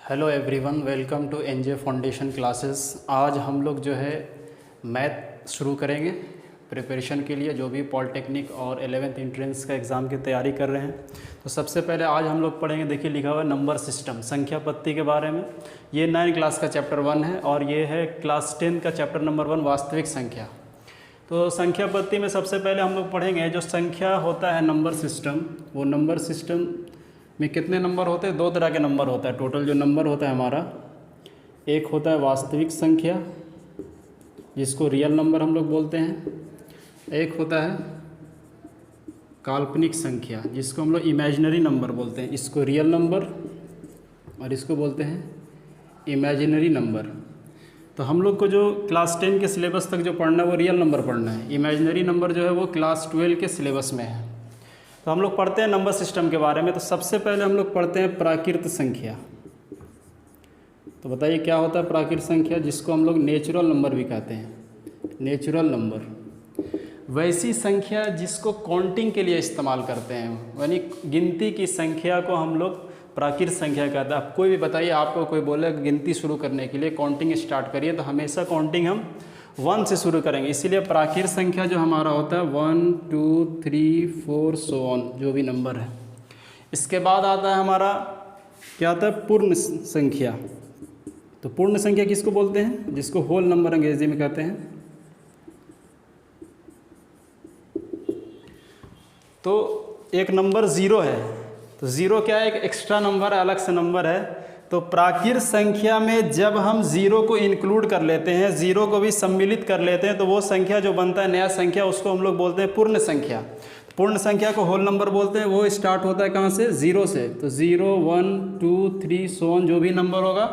Hello everyone, welcome to NJ foundation classes. आज हम लोग जो है मैथ शुरू करेंगे प्रिपरेशन के लिए, जो भी पॉलिटेक्निक और 11th एंट्रेंस का एग्ज़ाम की तैयारी कर रहे हैं। तो सबसे पहले आज हम लोग पढ़ेंगे, देखिए लिखा हुआ है नंबर सिस्टम, संख्या पत्ती के बारे में। ये 9 क्लास का चैप्टर 1 है और ये है क्लास 10 का चैप्टर नंबर 1 वास्तविक संख्या। तो संख्या पत्ती में सबसे पहले हम लोग पढ़ेंगे जो संख्या होता है नंबर सिस्टम। वो नंबर सिस्टम में कितने नंबर होते हैं? 2 तरह के नंबर होता है। टोटल जो नंबर होता है हमारा, एक होता है वास्तविक संख्या जिसको रियल नंबर हम लोग बोलते हैं, एक होता है काल्पनिक संख्या जिसको हम लोग इमेजिनरी नंबर बोलते हैं। इसको रियल नंबर और इसको बोलते हैं इमेजिनरी नंबर। तो हम लोग को जो क्लास 10 के सिलेबस तक जो पढ़ना है वो रियल नंबर पढ़ना है। इमेजिनरी नंबर जो है वो क्लास 12 के सिलेबस में है। तो हम लोग पढ़ते हैं नंबर सिस्टम के बारे में। तो सबसे पहले हम लोग पढ़ते हैं प्राकृत संख्या। तो बताइए क्या होता है प्राकृत संख्या, जिसको हम लोग नेचुरल नंबर भी कहते हैं। नेचुरल नंबर वैसी संख्या जिसको काउंटिंग के लिए इस्तेमाल करते हैं, यानी गिनती की संख्या को हम लोग प्राकृत संख्या कहते हैं। आप कोई भी बताइए, आपको कोई बोले गिनती शुरू करने के लिए काउंटिंग स्टार्ट करिए, तो हमेशा काउंटिंग हम 1 से शुरू करेंगे। इसीलिए प्राकृत संख्या जो हमारा होता है 1 2 3 4 सो ऑन, जो भी नंबर है। इसके बाद आता है हमारा क्या आता है पूर्ण संख्या। तो पूर्ण संख्या किसको बोलते हैं? जिसको होल नंबर अंग्रेजी में कहते हैं। तो एक नंबर 0 है, तो 0 क्या है? एक एक्स्ट्रा नंबर है, अलग से नंबर है। तो प्राकृत संख्या में जब हम 0 को इंक्लूड कर लेते हैं, 0 को भी सम्मिलित कर लेते हैं, तो वो संख्या जो बनता है नया संख्या, उसको हम लोग बोलते हैं पूर्ण संख्या। पूर्ण संख्या को होल नंबर बोलते हैं। वो स्टार्ट होता है कहाँ से? 0 से। तो 0 1 2 3 सो ऑन, जो भी नंबर होगा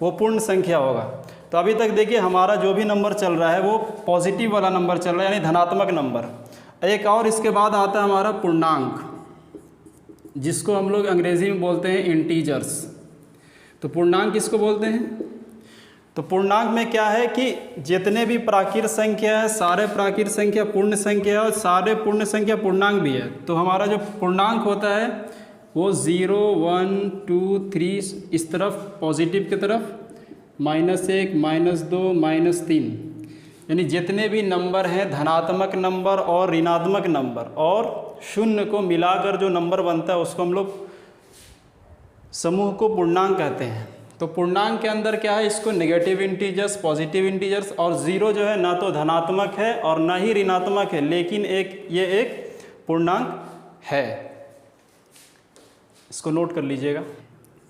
वो पूर्ण संख्या होगा। तो अभी तक देखिए हमारा जो भी नंबर चल रहा है वो पॉजिटिव वाला नंबर चल रहा है, यानी धनात्मक नंबर। एक और इसके बाद आता है हमारा पूर्णांक, जिसको हम लोग अंग्रेजी में बोलते हैं इंटीजर्स। तो पूर्णांक किसको बोलते हैं? तो पूर्णांक में क्या है कि जितने भी प्राकृत संख्या है, सारे प्राकृत संख्या पूर्ण संख्या है और सारे पूर्ण संख्या पूर्णांक भी है। तो हमारा जो पूर्णांक होता है वो 0 1 2 3 इस तरफ पॉजिटिव की तरफ, -1 -2 -3, यानी जितने भी नंबर हैं धनात्मक नंबर और ऋणात्मक नंबर और शून्य को मिलाकर जो नंबर बनता है उसको हम लोग समूह को पूर्णांक कहते हैं। तो पूर्णांक के अंदर क्या है? इसको नेगेटिव इंटीजर्स, पॉजिटिव इंटीजर्स, और 0 जो है ना तो धनात्मक है और ना ही ऋणात्मक है, लेकिन ये एक पूर्णांक है। इसको नोट कर लीजिएगा।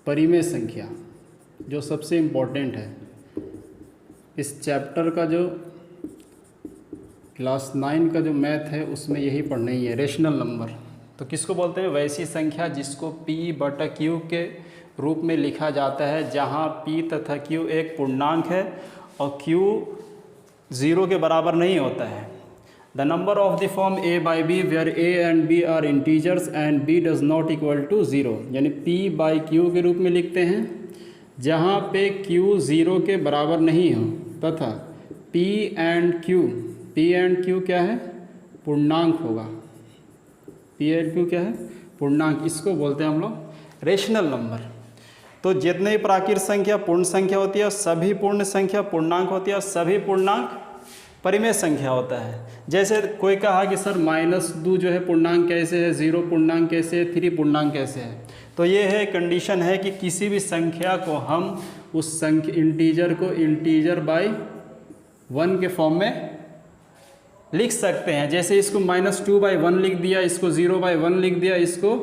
परिमेय संख्या जो सबसे इम्पोर्टेंट है इस चैप्टर का, जो क्लास 9 का जो मैथ है उसमें यही पढ़ना ही है, रेशनल नंबर। तो किसको बोलते हैं? वैसी संख्या जिसको P/Q के रूप में लिखा जाता है, जहाँ P तथा Q एक पूर्णांक है और Q 0 के बराबर नहीं होता है। The number of the form A/B where A and B are integers and B does not equal to 0, यानी P/Q के रूप में लिखते हैं जहाँ पे Q 0 के बराबर नहीं हो, तथा P and Q क्या है? पूर्णांक होगा। P and Q क्या है? पूर्णांक। इसको बोलते हैं हम लोग रेशनल नंबर। तो जितने भी प्राकृत संख्या पूर्ण संख्या होती है, सभी पूर्ण संख्या पूर्णांक होती है और सभी पूर्णांक परिमेय संख्या होता है। जैसे कोई कहा कि सर -2 जो है पूर्णांक कैसे है, 0 पूर्णांक कैसे है, 3 पूर्णांक कैसे है? तो ये है कंडीशन है कि किसी भी संख्या को हम उस इंटीजर को इंटीजर बाय 1 के फॉर्म में लिख सकते हैं। जैसे इसको -2/1 लिख दिया, इसको 0/1 लिख दिया, इसको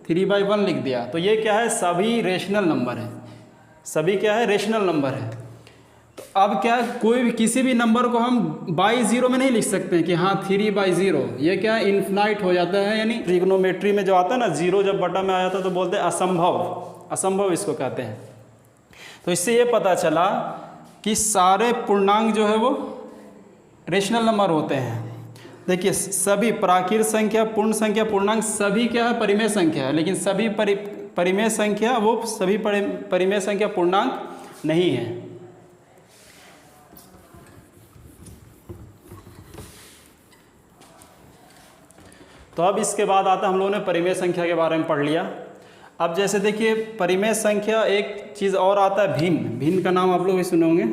3/1 लिख दिया। तो ये क्या है? सभी रेशनल नंबर है। सभी क्या है? रेशनल नंबर है। तो अब क्या है? कोई भी किसी भी नंबर को हम बाई 0 में नहीं लिख सकते हैं कि हाँ 3/0। ये क्या है? इन्फिनाइट हो जाता है। यानी ट्रिग्नोमेट्री में जो आता है ना, 0 जब बटा में आ जाता है तो बोलते हैं असंभव। असंभव इसको कहते हैं। तो इससे ये पता चला कि सारे पूर्णांक जो है वो रेशनल नंबर होते हैं। देखिए सभी प्राकृत संख्या, पूर्ण संख्या, पूर्णांक सभी क्या है? परिमेय संख्या है। लेकिन सभी परिमेय संख्या, वो सभी परिमेय संख्या पूर्णांक नहीं है। तो अब इसके बाद आता, हम लोगों ने परिमेय संख्या के बारे में पढ़ लिया। अब जैसे देखिए परिमेय संख्या, एक चीज़ और आता है भिन्न। भिन्न का नाम आप लोग भी सुने होंगे।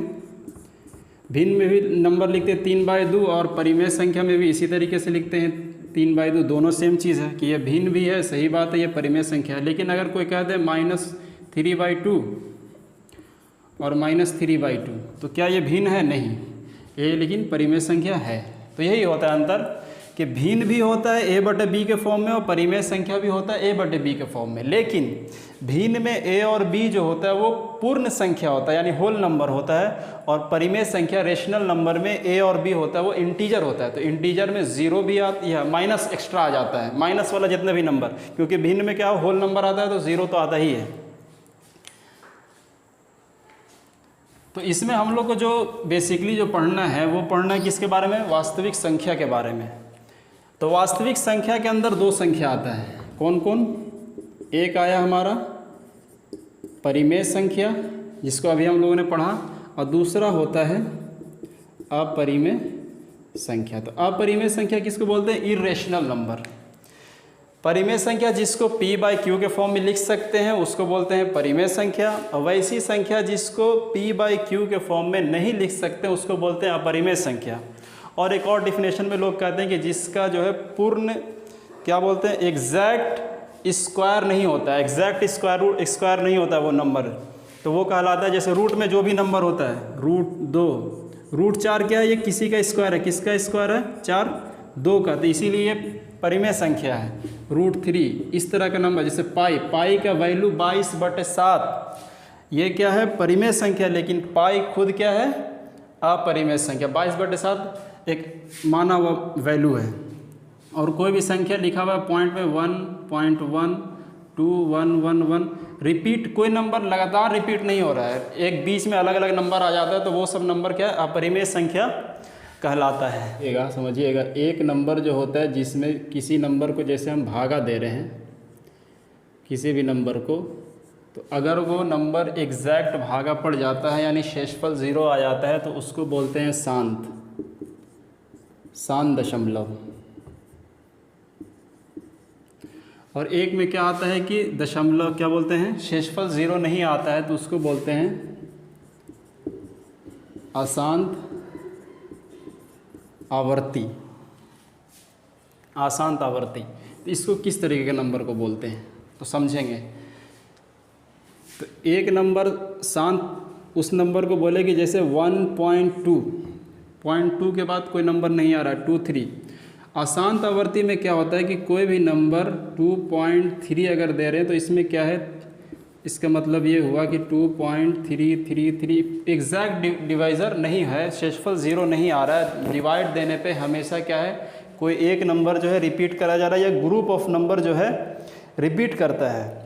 भिन्न में भी नंबर लिखते हैं 3/2 और परिमेय संख्या में भी इसी तरीके से लिखते हैं 3/2। दोनों सेम चीज़ है कि ये भिन्न भी है, सही बात है, ये परिमेय संख्या है। लेकिन अगर कोई कह दे -3/2 और -3/2 तो क्या ये भिन्न है? नहीं, ये लेकिन परिमेय संख्या है। तो यही होता है अंतर कि भिन्न भी होता है a/b के फॉर्म में और परिमेय संख्या भी होता है a/b के फॉर्म में। लेकिन भिन्न में a और b जो होता है वो पूर्ण संख्या होता है, यानी होल नंबर होता है, और परिमेय संख्या रेशनल नंबर में a और b होता है वो इंटीजर होता है। तो इंटीजर में 0 भी आती है, माइनस एक्स्ट्रा आ जाता है, माइनस वाला जितने भी नंबर, क्योंकि भिन्न में क्या होल नंबर आता है तो 0 तो आता ही है। तो इसमें हम लोग को जो बेसिकली जो पढ़ना है वो पढ़ना है किसके बारे में? वास्तविक संख्या के बारे में। तो वास्तविक संख्या के अंदर दो संख्या आता है, कौन कौन? एक आया हमारा परिमेय संख्या जिसको अभी हम लोगों ने पढ़ा, और दूसरा होता है अपरिमेय संख्या। तो अपरिमेय संख्या किसको बोलते हैं? Irrational number. परिमेय संख्या जिसको p/q के फॉर्म में लिख सकते हैं उसको बोलते हैं परिमेय संख्या, और वैसी संख्या जिसको p/q के फॉर्म में नहीं लिख सकते उसको बोलते हैं अपरिमेय संख्या। और एक और डिफिनेशन में लोग कहते हैं कि जिसका जो है पूर्ण क्या बोलते हैं? एग्जैक्ट स्क्वायर नहीं होता है, एग्जैक्ट स्क्वायर नहीं होता है वो नंबर, तो वो कहलाता है, जैसे रूट में जो भी नंबर होता है, √2, √4 क्या है? ये किसी का स्क्वायर है। किसका स्क्वायर है? 4, 2 का, तो इसीलिए परिमेय संख्या है। √3 इस तरह का नंबर, जैसे पाई का वैल्यू 22/7, ये क्या है? परिमेय संख्या, लेकिन पाई खुद क्या है? अपरिमेय संख्या। 22/7 एक माना हुआ वैल्यू है, और कोई भी संख्या लिखा हुआ है पॉइंट में 1.1, 2, 1, 1, 1, रिपीट, कोई नंबर लगातार रिपीट नहीं हो रहा है, एक बीच में अलग अलग नंबर आ जाता है, तो वो सब नंबर क्या है? अपरिमेय संख्या कहलाता है। समझिएगा, एक नंबर जो होता है जिसमें किसी नंबर को जैसे हम भागा दे रहे हैं किसी भी नंबर को, तो अगर वो नंबर एग्जैक्ट भागा पड़ जाता है यानी शेषफल 0 आ जाता है तो उसको बोलते हैं शांत दशमलव। और एक में क्या आता है कि दशमलव क्या बोलते हैं? शेषफल 0 नहीं आता है तो उसको बोलते हैं अशांत आवर्ती। अशांत आवर्ती, तो इसको किस तरीके के नंबर को बोलते हैं तो समझेंगे। तो एक नंबर शांत उस नंबर को बोले कि जैसे 1.2 के बाद कोई नंबर नहीं आ रहा है, 2, 3। अशांत आवर्ती में क्या होता है कि कोई भी नंबर 2.3 अगर दे रहे हैं तो इसमें क्या है? इसका मतलब ये हुआ कि 2.333 एग्जैक्ट डिवाइज़र नहीं है, शेषफल 0 नहीं आ रहा है। डिवाइड देने पे हमेशा क्या है? कोई एक नंबर जो है रिपीट करा जा रहा है, या ग्रुप ऑफ नंबर जो है रिपीट करता है,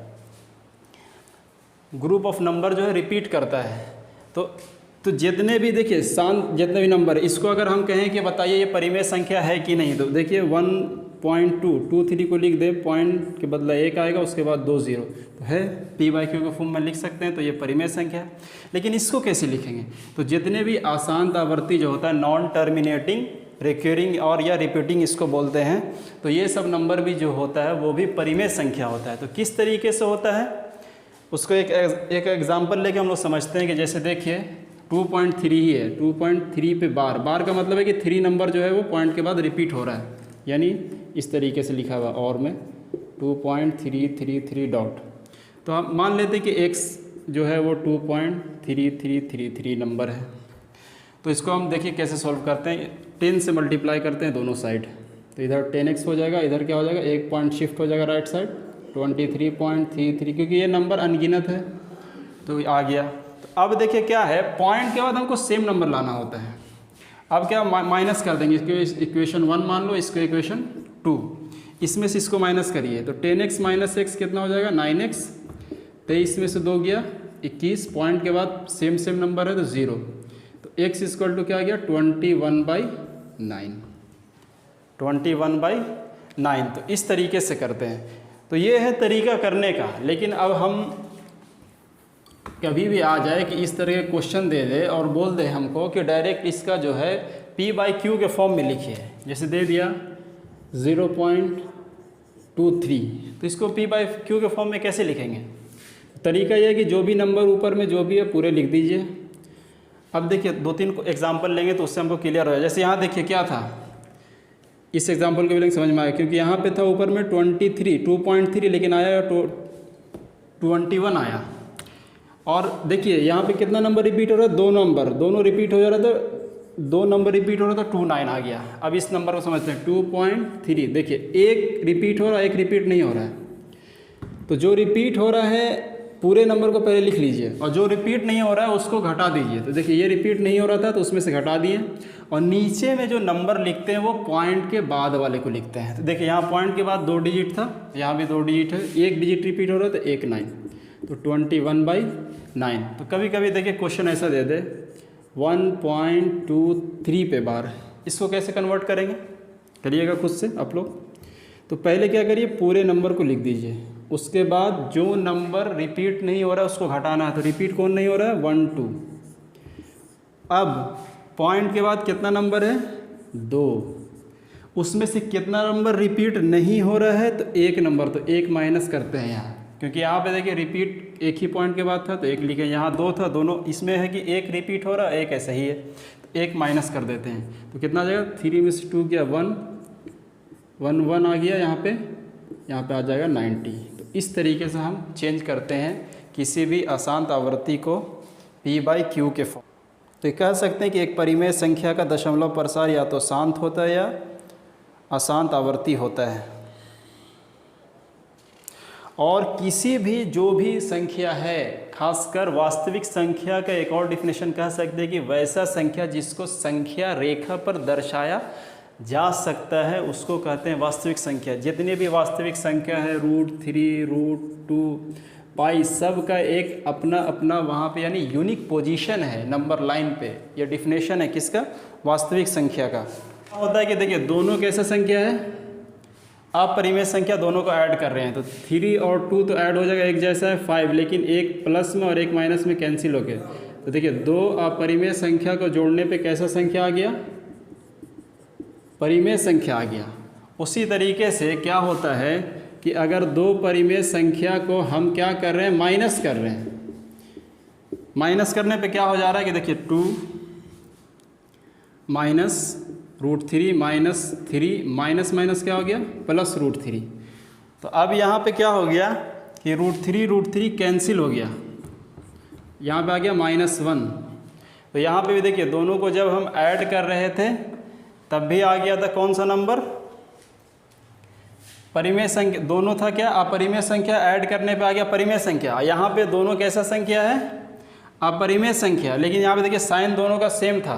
ग्रुप ऑफ नंबर जो है रिपीट करता है। तो जितने भी देखिए शांत जितने भी नंबर, इसको अगर हम कहें कि बताइए ये परिमेय संख्या है कि नहीं, तो देखिए 1.223 को लिख दे, पॉइंट के बदला 1 आएगा, उसके बाद 2 0, तो है p/q के फॉर्म में लिख सकते हैं, तो ये परिमेय संख्या है। लेकिन इसको कैसे लिखेंगे? तो जितने भी अशांत आवर्ती जो होता है, नॉन टर्मिनेटिंग, रिक्यूरिंग और या रिपीटिंग इसको बोलते हैं, तो ये सब नंबर भी जो होता है वो भी परिमेय संख्या होता है। तो किस तरीके से होता है उसको एक एग्जाम्पल लेके हम लोग समझते हैं कि जैसे देखिए 2.3 ही है, 2.3 पे बार का मतलब है कि 3 नंबर जो है वो पॉइंट के बाद रिपीट हो रहा है, यानी इस तरीके से लिखा हुआ और में 2.333 डॉट। तो हम मान लेते हैं कि x जो है वो 2.3333 नंबर है। तो इसको हम देखिए कैसे सॉल्व करते हैं, 10 से मल्टीप्लाई करते हैं दोनों साइड, तो इधर 10x हो जाएगा, इधर क्या हो जाएगा? 1 पॉइंट शिफ्ट हो जाएगा राइट साइड, 23.33, क्योंकि ये नंबर अनगिनत है तो आ गया। तो अब देखिए क्या है, पॉइंट के बाद हमको सेम नंबर लाना होता है। अब क्या माइनस कर देंगे, इसको इक्वेशन 1 मान लो, इसको इक्वेशन 2, इसमें से इसको माइनस करिए, तो 10x माइनस x कितना हो जाएगा? 9x। 23 में से 2 गया 21, पॉइंट के बाद सेम नंबर है तो 0, तो x इक्वल टू क्या आ गया? 21/9, 21/9। तो इस तरीके से करते हैं। तो ये है तरीका करने का। लेकिन अब हम कभी भी आ जाए कि इस तरह के क्वेश्चन दे दे और बोल दे हमको कि डायरेक्ट इसका जो है p/q के फॉर्म में लिखिए, जैसे दे दिया 0.2 2 3। तो इसको P बाई Q के फॉर्म में कैसे लिखेंगे? तरीका यह है कि जो भी नंबर ऊपर में जो भी है पूरे लिख दीजिए। अब देखिए 2-3 एग्जाम्पल लेंगे तो उससे हमको क्लियर हो जाए। जैसे यहाँ देखिए क्या था, इस एग्जाम्पल के भी समझ में आया, क्योंकि यहाँ पे था ऊपर में 2.3 लेकिन आया 21 आया। और देखिए यहाँ पे कितना नंबर रिपीट हो रहा है, 2 नंबर, दोनों रिपीट हो जा रहा था, 2 नंबर रिपीट हो रहा था, 29 आ गया। अब इस नंबर को समझते हैं 2.3। देखिए एक रिपीट हो रहा है, एक रिपीट नहीं हो रहा है। तो जो रिपीट हो रहा है पूरे नंबर को पहले लिख लीजिए, और जो रिपीट नहीं हो रहा है उसको घटा दीजिए। तो देखिए ये रिपीट नहीं हो रहा था तो उसमें से घटा दिए, और नीचे में जो नंबर लिखते हैं वो पॉइंट के बाद वाले को लिखते हैं। तो देखिए यहाँ पॉइंट के बाद 2 डिजिट था, यहाँ भी 2 डिजिट है, 1 डिजिट रिपीट हो रहा है तो 1 9, तो 21/9। तो कभी कभी देखिए क्वेश्चन ऐसा दे दे 1.23 पे बार, इसको कैसे कन्वर्ट करेंगे, करिएगा खुद से आप लोग। तो पहले क्या करिए, पूरे नंबर को लिख दीजिए, उसके बाद जो नंबर रिपीट नहीं हो रहा है उसको घटाना है। तो रिपीट कौन नहीं हो रहा है, 1 2। अब पॉइंट के बाद कितना नंबर है, 2, उसमें से कितना नंबर रिपीट नहीं हो रहा है, तो 1 नंबर, तो 1 माइनस करते हैं यहाँ, क्योंकि यहाँ पे देखिए रिपीट एक ही पॉइंट के बाद था तो 1 लिखे, यहाँ 2 था, दोनों इसमें है कि 1 रिपीट हो रहा है, 1 ऐसा ही है, तो 1 माइनस कर देते हैं। तो कितना आ जाएगा, 3 में से 2 गया 1 1 आ गया, यहाँ पे आ जाएगा 90। तो इस तरीके से हम चेंज करते हैं किसी भी अशांत आवृत्ति को P/Q के फॉर्म। तो ये कह सकते हैं कि एक परिमेय संख्या का दशमलव प्रसार या तो शांत होता है या अशांत आवृत्ति होता है। और किसी भी जो भी संख्या है, खासकर वास्तविक संख्या का एक और डिफिनेशन कह सकते हैं कि वैसा संख्या जिसको संख्या रेखा पर दर्शाया जा सकता है उसको कहते हैं वास्तविक संख्या। जितनी भी वास्तविक संख्या है, √3, √2, पाई, सब का एक अपना अपना वहाँ पे यानी यूनिक पोजीशन है नंबर लाइन पे। ये डिफिनेशन है किसका, वास्तविक संख्या का। होता है कि देखिए दोनों कैसा संख्या है, अपरिमेय संख्या, दोनों को ऐड कर रहे हैं तो 3 और 2 तो ऐड हो जाएगा, एक जैसा है 5, लेकिन एक प्लस में और एक माइनस में कैंसिल हो गया। तो देखिए 2 अपरिमेय संख्या को जोड़ने पे कैसा संख्या आ गया, परिमेय संख्या आ गया। उसी तरीके से क्या होता है कि अगर 2 परिमेय संख्या को हम क्या कर रहे हैं, माइनस कर रहे हैं, माइनस करने पे क्या हो जा रहा है कि देखिए 2 माइनस √3 माइनस 3 माइनस माइनस क्या हो गया, प्लस √3। तो अब यहाँ पे क्या हो गया कि √3 कैंसिल हो गया, यहाँ पे आ गया -1। तो यहाँ पे भी देखिए दोनों को जब हम ऐड कर रहे थे तब भी आ गया था कौन सा नंबर, परिमेय संख्या। दोनों था क्या, अपरिमेय संख्या, ऐड करने पे आ गया परिमेय संख्या। यहाँ पे दोनों कैसा संख्या है, अपरिमेय संख्या, लेकिन यहाँ पे देखिए साइन दोनों का सेम था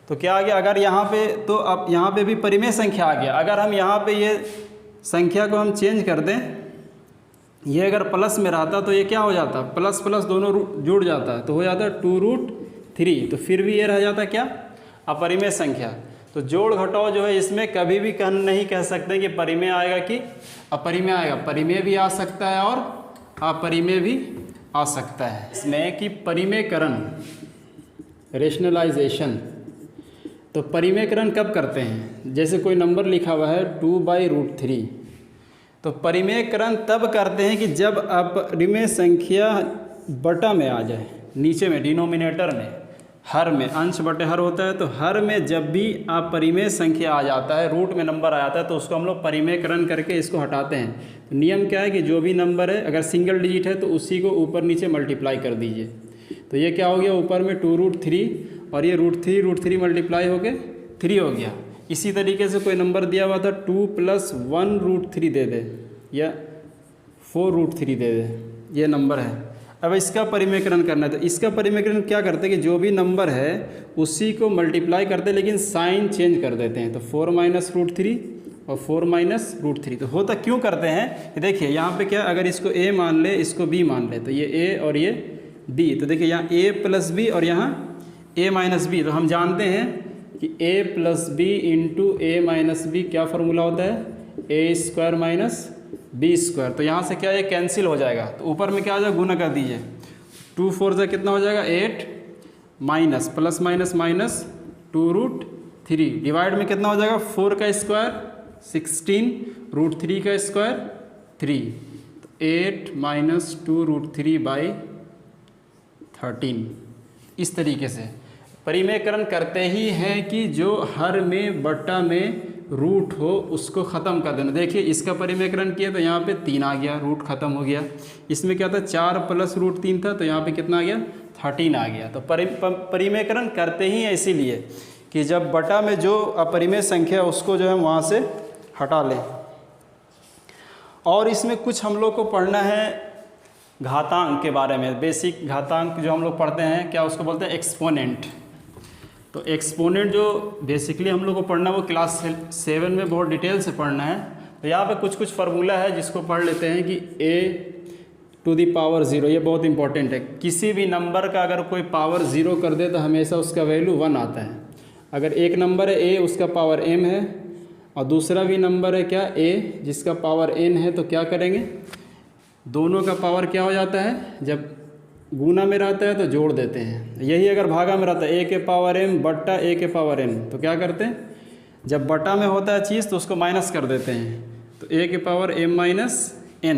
तो क्या आ गया, अगर यहाँ पे तो अब यहाँ पे भी परिमेय संख्या आ गया। अगर हम यहाँ पे ये संख्या को हम चेंज कर दें, ये अगर प्लस में रहता तो ये क्या हो जाता, प्लस प्लस दोनों जुड़ जाता तो हो जाता 2√3। तो फिर भी ये रह जाता क्या, अपरिमेय संख्या। तो जोड़ घटाओ जो है इसमें कभी भी नहीं कह सकते कि परिमेय आएगा कि अपरिमेय आएगा। परिमेय भी आ सकता है और अपरिमेय भी आ सकता है। इसमें कि परिमेयकरण, रेशनलाइजेशन। तो परिमेयकरण कब करते हैं, जैसे कोई नंबर लिखा हुआ है 2/√3, तो परिमेयकरण तब करते हैं कि जब अपरिमेय संख्या बटा में आ जाए, नीचे में डिनोमिनेटर में, हर में, अंश बटे हर होता है, तो हर में जब भी अपरिमेय संख्या आ जाता है, रूट में नंबर आ जाता है, तो उसको हम लोग परिमेयकरण करके इसको हटाते हैं। तो नियम क्या है कि जो भी नंबर है अगर सिंगल डिजिट है तो उसी को ऊपर नीचे मल्टीप्लाई कर दीजिए। तो ये क्या हो गया, ऊपर में 2√3 और ये √3 मल्टीप्लाई हो के 3 हो गया। इसी तरीके से कोई नंबर दिया हुआ था 2 + 1√3 दे दे या 4√3 दे दे, ये नंबर है। अब इसका परिमेयकरण करना है तो इसका परिमेयकरण क्या करते हैं कि जो भी नंबर है उसी को मल्टीप्लाई करते हैं, लेकिन साइन चेंज कर देते हैं। तो 4 - √3 और 4 - √3। तो होता क्यों करते हैं कि देखिए यहाँ पे क्या, अगर इसको a मान ले, इसको b मान ले, तो ये a और ये b। तो देखिए यहाँ a + b और यहाँ a - b। तो हम जानते हैं कि a + b × a - b क्या फार्मूला होता है, a² - b²। तो यहाँ से क्या ये कैंसिल हो जाएगा, तो ऊपर में क्या आ जाएगा, गुना कर दीजिए। 2 4 से कितना हो जाएगा 8 minus plus minus minus 2√3 divide में कितना हो जाएगा 4 का स्क्वायर 16 रूट 3 का स्क्वायर 3, तो 8 माइनस 2 रूट 3 बाई 13। इस तरीके से परिमेयकरण करते ही हैं कि जो हर में बट्टा में रूट हो उसको ख़त्म कर देना। देखिए इसका परिमेयकरण किया तो यहाँ पे 3 आ गया, रूट ख़त्म हो गया। इसमें क्या था 4 प्लस रूट 3 था, तो यहाँ पे कितना आ गया 13 आ गया। तो परिमेयकरण करते ही हैं इसीलिए कि जब बटा में जो अपरिमेय संख्या उसको जो है वहाँ से हटा लें। और इसमें कुछ हम लोग को पढ़ना है घातांक के बारे में। बेसिक घातांक जो हम लोग पढ़ते हैं क्या उसको बोलते हैं एक्सपोनेंट। तो एक्सपोनेंट जो बेसिकली हम लोग को पढ़ना है वो क्लास 7 में बहुत डिटेल से पढ़ना है। तो यहाँ पे कुछ फार्मूला है जिसको पढ़ लेते हैं कि a⁴, ये बहुत इंपॉर्टेंट है। किसी भी नंबर का अगर कोई पावर 0 कर दे तो हमेशा उसका वैल्यू 1 आता है। अगर एक नंबर है a, उसका पावर m है, और दूसरा भी नंबर है क्या a जिसका पावर n है, तो क्या करेंगे दोनों का पावर क्या हो जाता है, जब गुना में रहता है तो जोड़ देते हैं। यही अगर भागा में रहता है a के पावर m बट्टा a के पावर n, तो क्या करते हैं जब बटा में होता है चीज़ तो उसको माइनस कर देते हैं, तो a के पावर m माइनस n,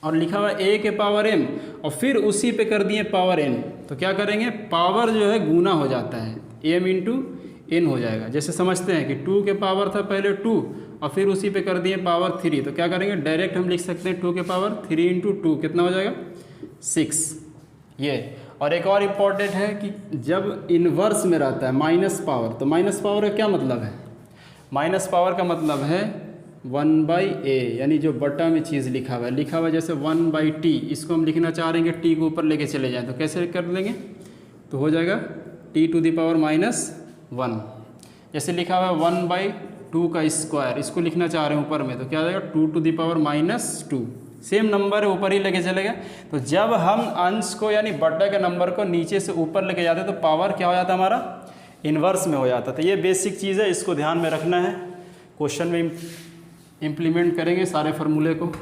और लिखा हुआ a के पावर m और फिर उसी पे कर दिए पावर n, तो क्या करेंगे पावर जो है गुना हो जाता है, m इंटू n हो जाएगा। जैसे समझते हैं कि 2 के पावर था पहले 2 और फिर उसी पे कर दिए पावर 3, तो क्या करेंगे डायरेक्ट हम लिख सकते हैं 2 के पावर 3 इंटू 2 कितना हो जाएगा 6 ये। और एक और इम्पॉर्टेंट है कि जब इन्वर्स में रहता है माइनस पावर, तो माइनस पावर का क्या मतलब है, माइनस पावर का मतलब है 1/a, यानी जो बटा में चीज़ लिखा हुआ है जैसे 1/t, इसको हम लिखना चाह रहे हैं कि t को ऊपर लेके चले जाएं, तो कैसे कर लेंगे, तो हो जाएगा t⁻⁻1। जैसे लिखा हुआ है 1/2 का स्क्वायर, इसको लिखना चाह रहे हैं ऊपर में, तो क्या हो जाएगा 2⁻²। सेम नंबर है ऊपर ही लेके चलेगा। तो जब हम अंश को यानी बट्टा के नंबर को नीचे से ऊपर लेके जाते तो पावर क्या हो जाता हमारा इन्वर्स में हो जाता। तो ये बेसिक चीज़ है, इसको ध्यान में रखना है। क्वेश्चन में इम्प्लीमेंट करेंगे सारे फार्मूले को।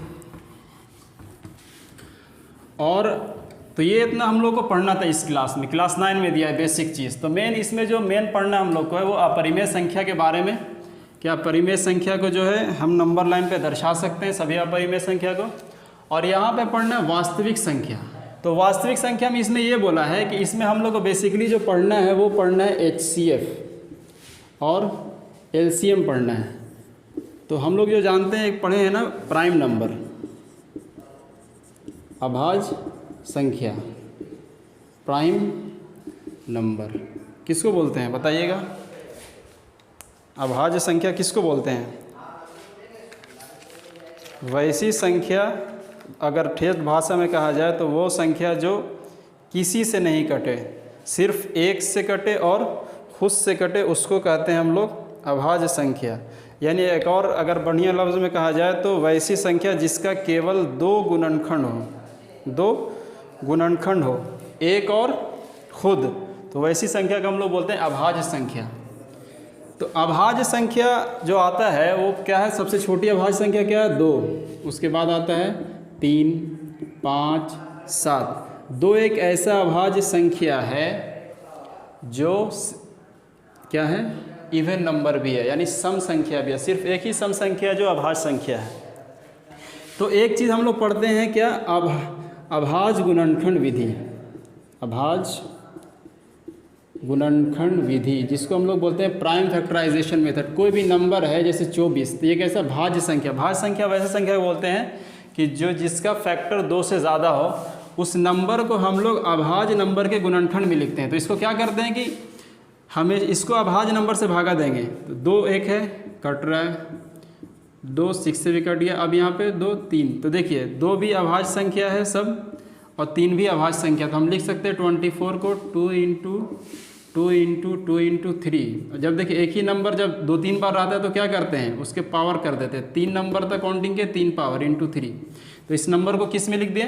और तो ये इतना हम लोग को पढ़ना था इस क्लास में, क्लास 9 में दिया है बेसिक चीज़। तो मेन इसमें जो मेन पढ़ना हम लोग को है वो अपरिमेय संख्या के बारे में। क्या परिमेय संख्या को जो है हम नंबर लाइन पे दर्शा सकते हैं सभी अपरिमेय संख्या को। और यहाँ पे पढ़ना है वास्तविक संख्या। तो वास्तविक संख्या में इसमें ये बोला है कि इसमें हम लोग को बेसिकली जो पढ़ना है वो पढ़ना है HCF और LCM पढ़ना है। तो हम लोग जो जानते हैं एक पढ़े हैं ना प्राइम नंबर, अभाज्य संख्या, प्राइम नंबर किसको बोलते हैं बताइएगा, अभाज्य संख्या किसको बोलते हैं। वैसी संख्या अगर ठेठ भाषा में कहा जाए तो वो संख्या जो किसी से नहीं कटे, सिर्फ एक से कटे और खुद से कटे, उसको कहते हैं हम लोग अभाज्य संख्या। यानी एक और अगर बढ़िया लफ्ज़ में कहा जाए तो वैसी संख्या जिसका केवल 2 गुणनखंड हो, 2 गुणनखंड हो, एक और खुद, तो वैसी संख्या को हम लोग बोलते हैं अभाज्य संख्या। तो अभाज्य संख्या जो आता है वो क्या है, सबसे छोटी अभाज्य संख्या क्या है 2, उसके बाद आता है 3, 5, 7। 2 एक ऐसा अभाज्य संख्या है जो क्या है इवन नंबर भी है, यानी सम संख्या भी है। सिर्फ एक ही सम संख्या जो अभाज्य संख्या है। तो एक चीज़ हम लोग पढ़ते हैं क्या, अभाज्य गुणनखंड विधि, अभाज्य गुणनखंड विधि, जिसको हम लोग बोलते हैं प्राइम फैक्टराइजेशन मेथड। कोई भी नंबर है जैसे 24, तो ये कैसा भाज्य संख्या। भाज्य संख्या वैसे संख्या को बोलते हैं कि जो जिसका फैक्टर 2 से ज़्यादा हो, उस नंबर को हम लोग अभाज्य नंबर के गुणनखंड में लिखते हैं। तो इसको क्या करते हैं कि हमें इसको अभाज्य नंबर से भागा देंगे, तो 2 1 है कट रहा है, 2 6 से भी कट गया, अब यहाँ पे 2 3। तो देखिए 2 भी अभाज्य संख्या है सब, और 3 भी अभाज्य संख्या। तो हम लिख सकते हैं 24 को 2 इंटू 3। जब देखिए एक ही नंबर जब 2-3 बार आता है तो क्या करते हैं उसके पावर कर देते हैं, 3 नंबर तक काउंटिंग के 3 पावर इंटू 3। तो इस नंबर को किस में लिख दिए,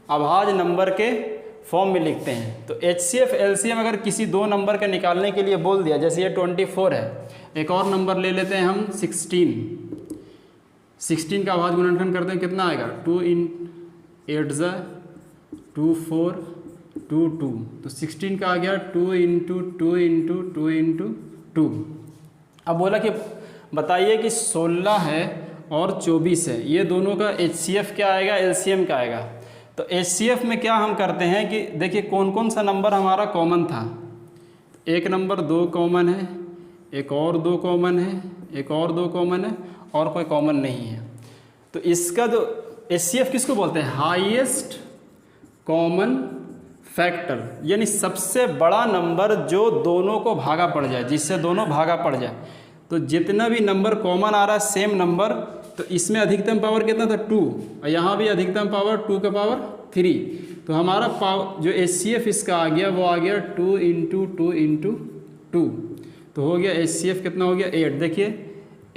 अभाज्य नंबर के फॉर्म में लिखते हैं। तो HCF LCM अगर किसी 2 नंबर का निकालने के लिए बोल दिया, जैसे ये 24 है, एक और नंबर ले लेते हैं हम 16 का अभाज्य गुणनखंड करते हैं, कितना आएगा 2 × 8 = 2 4 2 2। तो 16 का आ गया 2 × 2 × 2 × 2। अब बोला कि बताइए कि 16 है और 24 है, ये दोनों का HCF क्या आएगा, LCM क्या आएगा। तो HCF में क्या हम करते हैं कि देखिए कौन कौन सा नंबर हमारा कॉमन था। एक नंबर 2 कॉमन है, एक और 2 कॉमन है, एक और 2 कॉमन है, और कोई कॉमन नहीं है। तो इसका जो HCF किसको बोलते हैं, हाईएस्ट कॉमन फैक्टर, यानी सबसे बड़ा नंबर जो दोनों को भागा पड़ जाए, जिससे दोनों भागा पड़ जाए। तो जितना भी नंबर कॉमन आ रहा है सेम नंबर, तो इसमें अधिकतम पावर कितना था 2, और यहाँ भी अधिकतम पावर 2 का पावर 3। तो हमारा पावर जो HCF इसका आ गया वो आ गया 2 × 2 × 2, तो हो गया HCF कितना हो गया 8। देखिए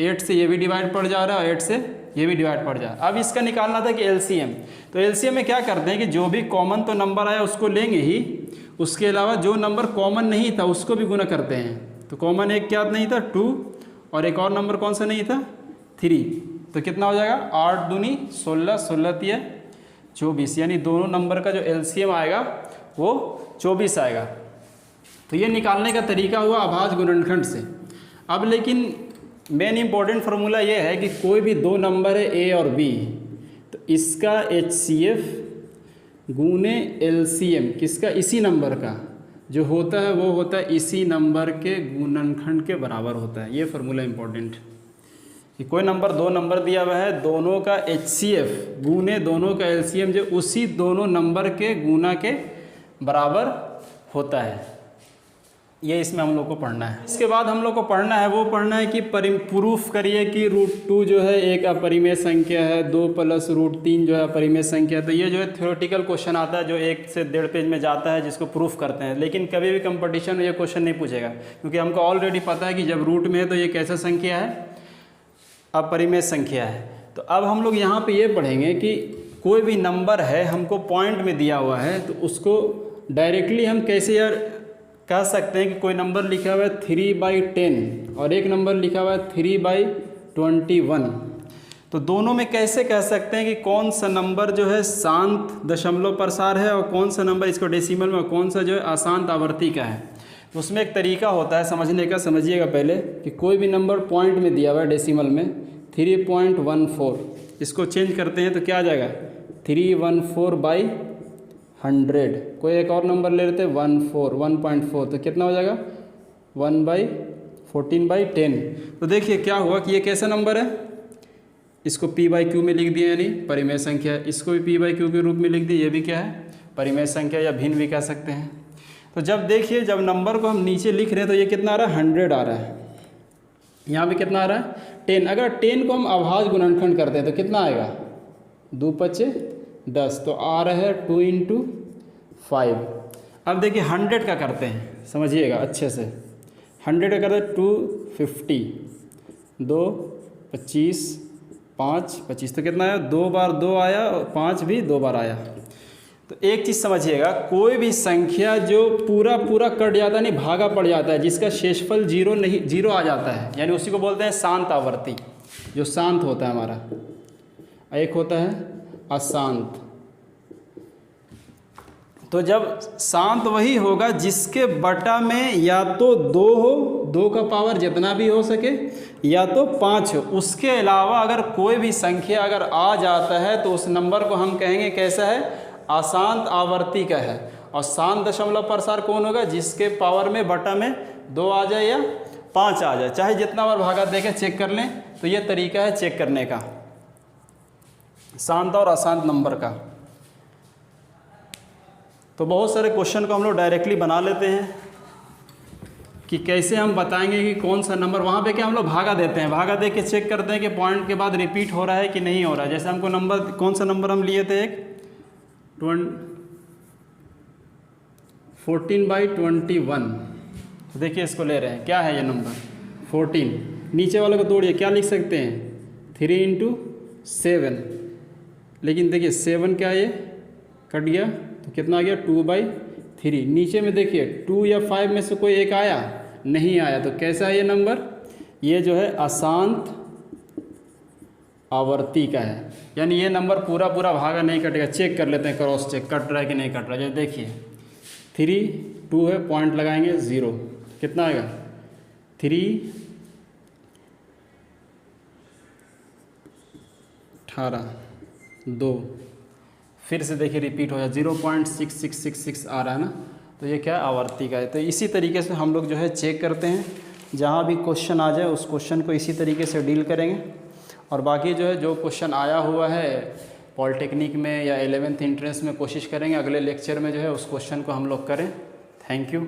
8 से ये भी डिवाइड पड़ जा रहा है और 8 से ये भी डिवाइड पड़ जा रहा है। अब इसका निकालना था कि LCM, तो LCM में क्या करते हैं कि जो भी कॉमन तो नंबर आया उसको लेंगे ही, उसके अलावा जो नंबर कॉमन नहीं था उसको भी गुना करते हैं। तो कॉमन एक क्या नहीं था 2, और एक और नंबर कौन सा नहीं था 3, तो कितना हो जाएगा 8 दूनी 16, 16 तिया 24, यानी दोनों नंबर का जो LCM आएगा वो 24 आएगा। तो ये निकालने का तरीका हुआ अभाज्य गुणनखंड से। अब लेकिन मेन इंपॉर्टेंट फार्मूला ये है कि कोई भी दो नंबर है A और B, तो इसका HCF गुने LCM किसका, इसी नंबर का जो होता है वो होता है इसी नंबर के गुणनखंड के बराबर होता है। ये फार्मूला इंपॉर्टेंट कि कोई नंबर दो नंबर दिया हुआ है, दोनों का HCF गुने दोनों का LCM जो उसी दोनों नंबर के गुना के बराबर होता है। ये इसमें हम लोग को पढ़ना है। इसके बाद हम लोग को पढ़ना है वो पढ़ना है कि प्रूफ करिए कि √2 जो है एक अपरिमेय संख्या है, 2 + √3 जो है अपरिमेय संख्या है। तो ये जो है थ्योरेटिकल क्वेश्चन आता है जो 1 से 1.5 पेज में जाता है, जिसको प्रूफ करते हैं। लेकिन कभी भी कंपटीशन में ये क्वेश्चन नहीं पूछेगा, क्योंकि हमको ऑलरेडी पता है कि जब रूट में है तो ये कैसा संख्या है, अपरिमेय संख्या है। तो अब हम लोग यहाँ पर ये पढ़ेंगे कि कोई भी नंबर है हमको पॉइंट में दिया हुआ है, तो उसको डायरेक्टली हम कैसे यार कह सकते हैं कि कोई नंबर लिखा हुआ है 3/10 और एक नंबर लिखा हुआ है 3/21, तो दोनों में कैसे कह सकते हैं कि कौन सा नंबर जो है शांत दशमलव प्रसार है और कौन सा नंबर इसको डेसिमल में, कौन सा जो है अशांत आवर्ती का है। तो उसमें एक तरीका होता है समझने का। समझिएगा पहले कि कोई भी नंबर पॉइंट में दिया हुआ है डेसिमल में 3.14, इसको चेंज करते हैं तो क्या आ जाएगा 314/100। कोई एक और नंबर ले लेते हैं 1.4, तो कितना हो जाएगा 1/14/10। तो देखिए क्या हुआ कि ये कैसा नंबर है, इसको P/Q में लिख दिया यानी परिमेय संख्या, इसको भी P/Q के रूप में लिख दिया, ये भी क्या है परिमेय संख्या या भिन्न भी कह सकते हैं। तो जब देखिए जब नंबर को हम नीचे लिख रहे हैं तो ये कितना आ रहा है 100 आ रहा है, यहाँ भी कितना आ रहा है 10। अगर 10 को हम अभाज्य गुणनखंड करते हैं तो कितना आएगा 2 × 5 = 10, तो आ रहा है 2 × 5। अब देखिए 100 का करते हैं, समझिएगा अच्छे से। 100 का करते हैं 250, 2 25 5 25, तो कितना आया 2 बार 2 आया और 5 भी 2 बार आया। तो एक चीज़ समझिएगा, कोई भी संख्या जो पूरा कट जाता है नहीं भागा पड़ जाता है, जिसका शेषफल 0 आ जाता है, यानी उसी को बोलते हैं शांत आवर्ती, जो शांत होता है हमारा। एक होता है अशांत। तो जब शांत वही होगा जिसके बटा में या तो 2 हो, 2 का पावर जितना भी हो सके, या तो 5 हो। उसके अलावा अगर कोई भी संख्या अगर आ जाता है तो उस नंबर को हम कहेंगे कैसा है, अशांत आवर्ती का है। और शांत दशमलव प्रसार कौन होगा, जिसके पावर में बटा में 2 आ जाए या 5 आ जाए, चाहे जितना बार भागा देके चेक कर लें। तो ये तरीका है चेक करने का शांत और अशांत नंबर का। तो बहुत सारे क्वेश्चन को हम लोग डायरेक्टली बना लेते हैं कि कैसे हम बताएंगे कि कौन सा नंबर, वहाँ पे क्या हम लोग भागा देते हैं, भागा दे के चेक करते हैं कि पॉइंट के बाद रिपीट हो रहा है कि नहीं हो रहा है। जैसे हमको नंबर, कौन सा नंबर हम लिए थे, एक 14/21, तो देखिए इसको ले रहे हैं, क्या है ये नंबर 14। नीचे वाले को तोड़िए, क्या लिख सकते हैं 3 × 7, लेकिन देखिए 7 क्या है ये कट गया तो कितना आ गया 2/3। नीचे में देखिए 2 या 5 में से कोई एक आया, नहीं आया, तो कैसा है ये नंबर, ये जो है अशांत आवर्ती का है। यानी ये नंबर पूरा भागा नहीं कटेगा। चेक कर लेते हैं, क्रॉस चेक कट रहा है कि नहीं कट रहा है। जैसे देखिए 3 2 है, पॉइंट लगाएंगे 0, कितना आएगा 3 18 2, फिर से देखिए रिपीट हो जाए 0.6666 आ रहा है ना, तो ये क्या है, आवर्ती का है। तो इसी तरीके से हम लोग जो है चेक करते हैं, जहाँ भी क्वेश्चन आ जाए उस क्वेश्चन को इसी तरीके से डील करेंगे। और बाकी जो है जो क्वेश्चन आया हुआ है पॉलिटेक्निक में या 11th एंट्रेंस में, कोशिश करेंगे अगले लेक्चर में जो है उस क्वेश्चन को हम लोग करें। Thank you.